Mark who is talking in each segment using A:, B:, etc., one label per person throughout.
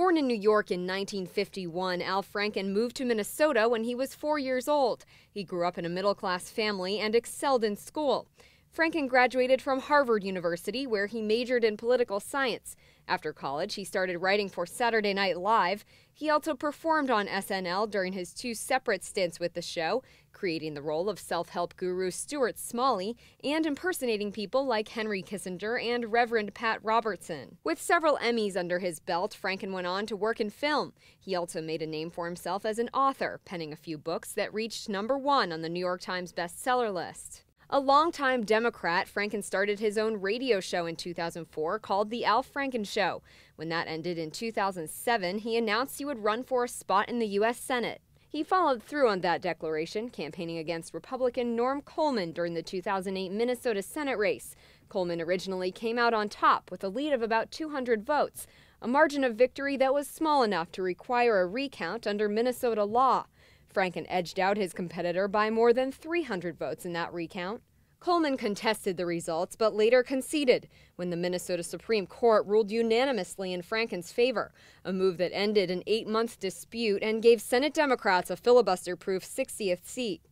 A: Born in New York in 1951, Al Franken moved to Minnesota when he was 4 years old. He grew up in a middle-class family and excelled in school. Franken graduated from Harvard University, where he majored in political science. After college, he started writing for Saturday Night Live. He also performed on SNL during his 2 separate stints with the show, creating the role of self-help guru Stuart Smalley and impersonating people like Henry Kissinger and Reverend Pat Robertson. With several Emmys under his belt, Franken went on to work in film. He also made a name for himself as an author, penning a few books that reached #1 on the New York Times bestseller list. A longtime Democrat, Franken started his own radio show in 2004 called The Al Franken Show. When that ended in 2007, he announced he would run for a spot in the U.S. Senate. He followed through on that declaration, campaigning against Republican Norm Coleman during the 2008 Minnesota Senate race. Coleman originally came out on top with a lead of about 200 votes, a margin of victory that was small enough to require a recount under Minnesota law. Franken edged out his competitor by more than 300 votes in that recount. Coleman contested the results, but later conceded when the Minnesota Supreme Court ruled unanimously in Franken's favor, a move that ended an 8-month dispute and gave Senate Democrats a filibuster-proof 60th seat.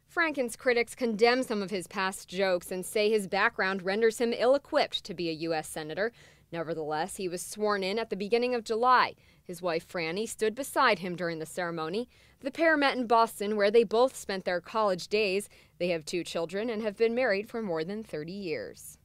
A: Franken's critics condemn some of his past jokes and say his background renders him ill-equipped to be a U.S. Senator. Nevertheless, he was sworn in at the beginning of July. His wife, Franny, stood beside him during the ceremony. The pair met in Boston, where they both spent their college days. They have 2 children and have been married for more than 30 years.